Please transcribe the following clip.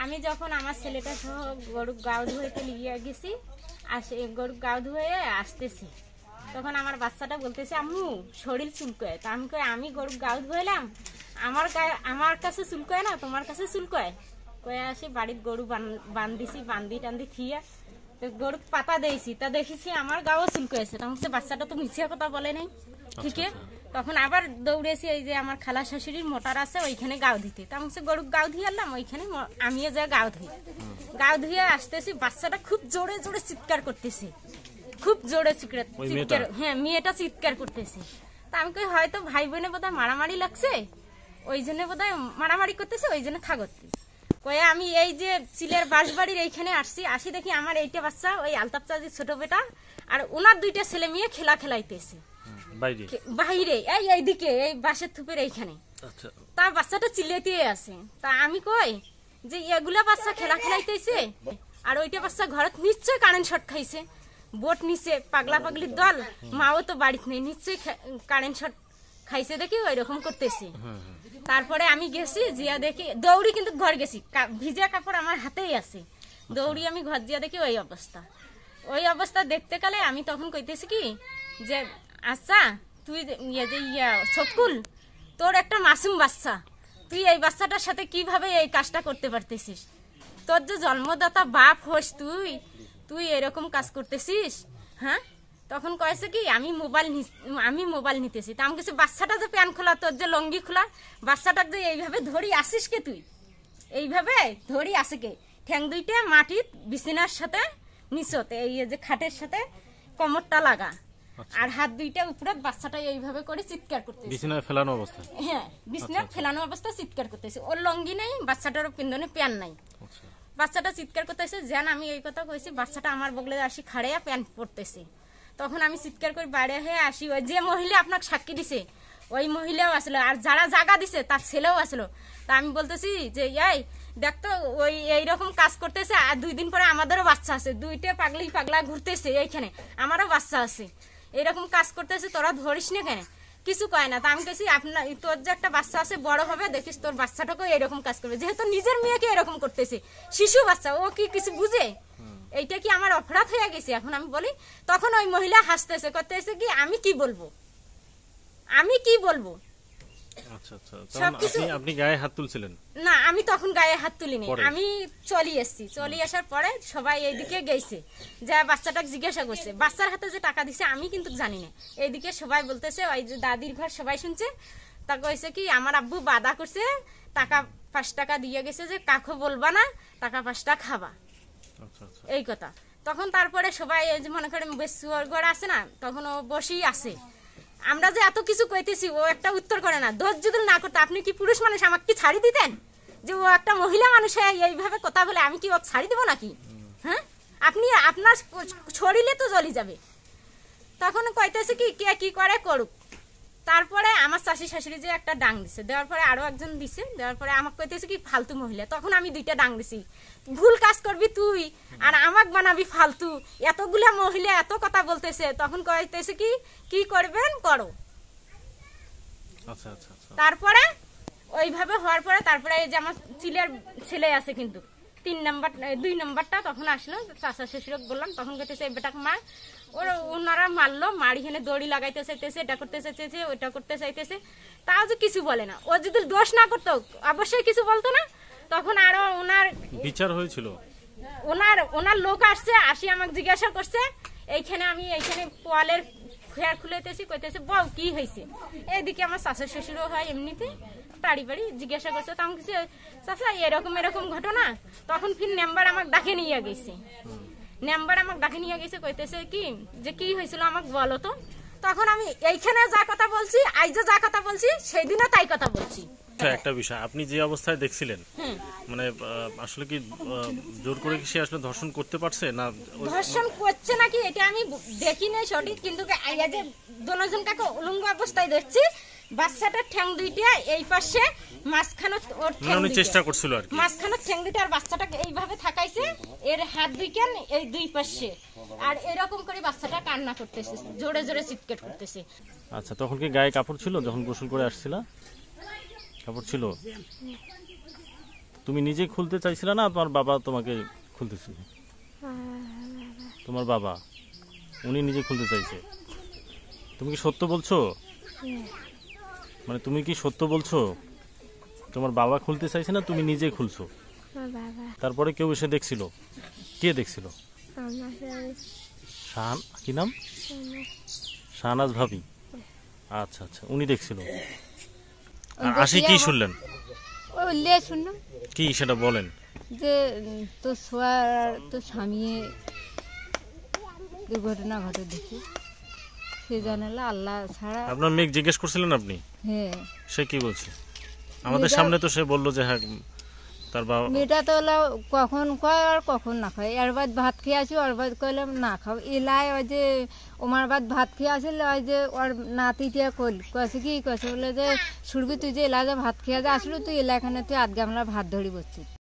আমি যখন আমার ছেলেটা সহ গরু গাও ধুইতে নিয়ে গেছি, গরু গাও ধুয়ে আসতেছি, তখন আমার বাচ্চাটা বলতেছে আম্মু শরীর চুলকোয়। তা আমি কই আমি গরু গাও ধুইলাম, আমার কাছে চুলকোয় না, তোমার কাছে চুলকোয়। কয়ে আসি বাড়ির গরু বান্ধিছি, বান্দি টান্দি থিয়া তো গরু পাতা দিয়েছি, তা দেখেছি আমার গাও চুলকোয়েছে। তখন বাচ্চাটা তো মিছিয়া কথা বলে নাই, ঠিক আছে। তখন আবার দৌড়েছি, এই যে আমার খালা শাশুড়ির মোটর আছে ওইখানে গাও দিতে। তা আমি গরু গাও ধুয়ে আনলাম, ওইখানে আমিও যা গাও ধুই। গাও ধুয়ে আসতেছি, বাচ্চাটা খুব জোরে জোরে চিৎকার করতেছে, খুব জোরে চিৎকার। হ্যাঁ, মেয়েটা চিৎকার করতেছে। তা আমি কই হয়তো ভাই বোনে বোধহয় মারামারি লাগছে, ওই জন্য বোধহয় মারামারি করতেছে, ওই জন্য থাকতে কয়ে আমি এই যে চিলের বাঁশবাড়ির এইখানে আসি দেখি আমার এইটা বাচ্চা, ওই আলতাপ চাচির ছোট বেটা আর ওনার দুইটা ছেলে মেয়ে খেলাইতেছে বাইরে, এইদিকে এই বাঁশের থুপের এইখানে। তা বাচ্চাটা চিল্লাইতে আছে। তা আমি কই যে এগুলা বাচ্চা খেলাইতেছে আর ওইটা বাচ্চা ঘরে নিশ্চয় কারেন্ট শর্ট খাইছে, বোট নিচে পাগলা পাগলির দল, মাও তো বাড়িতে নেই, নিশ্চয়ই কারেন্ট শর্ট খাইছে দেখি ওই রকম করতেছে। তারপরে আমি গেছি, জিয়া দেখি দৌড়ি, কিন্তু ঘর গেছি, ভিজা কাপড় আমার হাতেই আছে, দৌড়ি আমি ঘর জিয়া দেখি ওই অবস্থা দেখতে গেলে আমি তখন কইতেছি কি যে আচ্ছা তুই ছকুল, তোর একটা মাসুম বাচ্চা, তুই এই বাচ্চাটার সাথে কিভাবে এই কাজটা করতে পারতেছিস? তোর যে জন্মদাতা বাপ হোস, তুই এরকম কাজ করতেছিস? হ্যাঁ, তখন কয়েছে কি আমি মোবাইল নিতেছি। তা আমি কিছু বাচ্চাটা যে প্যান খোলা, তোর যে লঙ্গি খোলা, বাচ্চাটা যে এইভাবে ধরি আসিস কে? তুই এইভাবে ধরি আসে কে? ঠ্যাং দুইটা মাটির বিছানার সাথে নিচতে, এই যে খাটের সাথে কোমরটা লাগা, আর হাত দুইটা উপরে, বাচ্চাটা এইভাবে করে চিৎকার করতেছে, বিছানায় ফেলানো অবস্থা। হ্যাঁ, বিছানায় ফেলানো অবস্থা চিৎকার করতেছে। ওর লঙ্গি নেই, বাচ্চাটারও পিন্দনে প্যান নাই, বাচ্চাটা চিৎকার করতেছে। যেন আমি এই কথা কইছি, বাচ্চাটা আমার বগলে আসি খাড়িয়া প্যান পড়তেছে। তখন আমি চিৎকার করে বাইরে হয়ে আসি, ওই যে মহিলা আপনাকে সাক্ষী দিছে ওই মহিলাও আসলো, আর যারা জায়গা দিছে তার ছেলেও আসলো। তা আমি বলতেছি যে এই দেখতো ওই এইরকম কাজ করতেছে, আর 2 দিন পরে আমাদেরও বাচ্চা আছে, দুইটা পাগলা ঘুরতেছে এইখানে, আমারও বাচ্চা আছে, এরকম কাজ করতেছে, তোরা ধরিস না কেন? কিছু কয় না। তা আমি কেছি তোর যে একটা বাচ্চা আছে, বড় হবে দেখিস তোর বাচ্চাটাকেও এরকম কাজ করবে, যেহেতু নিজের মেয়েকে এরকম করতেছে, শিশু বাচ্চা, ও কি কিছু বুঝে? এইটা কি আমার অপরাধ হয়ে গেছে? এখন আমি বলি, তখন ওই মহিলা হাসতেছে, করতেছে কি আমি কি বলবো। আপনি গায়ে হাত তুলছিলেন না? আমি তখন গায়ে হাত তুলিনি, আমি চলে আসার পরে সবাই এইদিকে গেছে, যা বাচ্চাটাকে জিজ্ঞাসা করছে, বাচ্চার হাতে যে টাকা দিছে আমি কিন্তু জানি না। এইদিকে সবাই বলতেছে, ওই যে দাদির ঘর সবাই শুনছে, তা কইছে কি আমার আব্বু বাধা করছে, টাকা 5 টাকা দিয়ে গেছে যে কাকু বলবা না, টাকা 5 টাকা খাবা, এই কথা। তখন তারপরে সবাই মনে করেন বেশ আছে না, তখন ও বসেই আছে। আমরা যে এত কিছু কইতেছি, ও একটা উত্তর করে না। দোষ যদি না করতো, আপনি কি পুরুষ মানুষ আমাকে কি ছাড়ি দিতেন? যে ও একটা মহিলা মানুষ এইভাবে কথা বলে, আমি কি ও ছাড়ি দেবো নাকি? হ্যাঁ, আপনি আপনার শরীরে তো জ্বলি যাবে। তখন কইতেছে কি কে কি করে করুক। তারপরে আমার শাশি শাশুড়ি যে একটা ডাং দিছে, দেওয়ার পরে আরো একজন দিছে, দেওয়ার পরে আমাকে কইতেছে কি ফালতু মহিলা। তখন আমি 2টা ডাং দিছি, ভুল কাজ করবি তুই আর আমাকে বানাবি ফালতু, এতগুলা মহিলা এত কথা বলতেছে। তখন কইতেছে কি করবেন করো। তারপরে ওইভাবে হওয়ার পরে তারপরে এই যে আমার চিলের ছেলে আছে, কিন্তু 2 নাম্বারটা তখন আসলো, চাচা শ্বশুরকে বললাম, তখন কইতেছে বেটাকে মার। ওনারা মারলো, মারি হেনে দড়ি লাগাইতে চাইতেছে, এটা করতে চাইতেছে, ওইটা করতে চাইতেছে, তাও যে কিছু বলে না। ও যদি দোষ না করতো অবশ্যই কিছু বলতো না। তখন আরো ওনার বিচার হয়েছিল, ওনার লোক আসি আমাকে জিজ্ঞাসা করছে, এইখানে পোয়ালের ফেয়ার খুলেতেছি, কইতেছে বউ কি হয়েছে। এইদিকে আমার শাশুড় শ্বশুরও হয় এমনিতে বাড়ি জিজ্ঞাসা করছে। তখন কিছু চাচা এরকম ঘটনা। তখন ফির মেম্বার আমাকে ডাকে নিয়ে গেছে, কইতেছে কি হয়েছিল আমাকে বলো তো। তখন আমি এইখানে যা কথা বলছি, আইজে যা কথা বলছি, সেই দিনও তাই কথা বলছি। একটা বিষয়, আপনি যে অবস্থায় দেখছিলেন, মানে আসলে কি জোর করে কি সে আসলে ধর্ষণ করতে পারছে না? ধর্ষণ করছে নাকি এটা আমি দেখি নাই সঠিক, কিন্তু দুজন কাকে উলঙ্গ অবস্থায় দেখছি, বাচ্চাটার ঠ্যাং দুইটা এই পাশে, মাঝখানে ওর ঠ্যাং চেষ্টা করছিল আর কি, মাঝখানে ঠ্যাং দুইটা, আর বাচ্চাটাকে এইভাবে থাকাইছে, এর হাত দুইখান এই 2 পাশে, আর এরকম করে বাচ্চাটা কান্না করতেছে, জোরে জোরে চিৎকার করতেছে। আচ্ছা, তখন কি গায়ে কাপড় ছিল? যখন গোসল করে আসছিল কাপড় ছিল? তুমি নিজে খুলতে চাইছিলে না তোমার বাবা তোমাকে খুলতেছিল? তোমার বাবা, উনি নিজে খুলতে চাইছে। তুমি কি সত্য বলছো? মানে তুমি কি সত্য বলছো? তোমার বাবা খুলতে চাইছে না তুমি নিজে খুলছো? তারপরে কেউ এসে দেখছিল? কে দেখছিল? কি নাম? শাহনাজ ভাবি। আচ্ছা আচ্ছা, উনি দেখছিল। আসি কি শুনলেন? শুনলাম কি সেটা বলেন। যে তোর সোয়ার তোর স্বামী দুর্ঘটনা ঘটে দেখি, সে জানালা আল্লাহ ছাড়া। আপনার মেয়ে জিজ্ঞেস করছিলেন আপনি? হ্যাঁ। সে কি বলছে? আমাদের সামনে তো সে বললো যে হ্যাঁ তার বাবা। মেয়েটা তো কখন কয় আর কখন না খায়। এর বাদ ভাত খেয়ে আসি, ওর বাদ কইলাম না খাও এলায়। ওই যে ওমার বাদ ভাত খেয়ে আসলে ওই যে ওর নাতিটা কছে কি কছে বলে যে সুরবি তুই যে এলা যে ভাত খেয়ে যা আসলে তুই এলা এখানে তুই আধ গামলা ভাত ধরি বসছিস।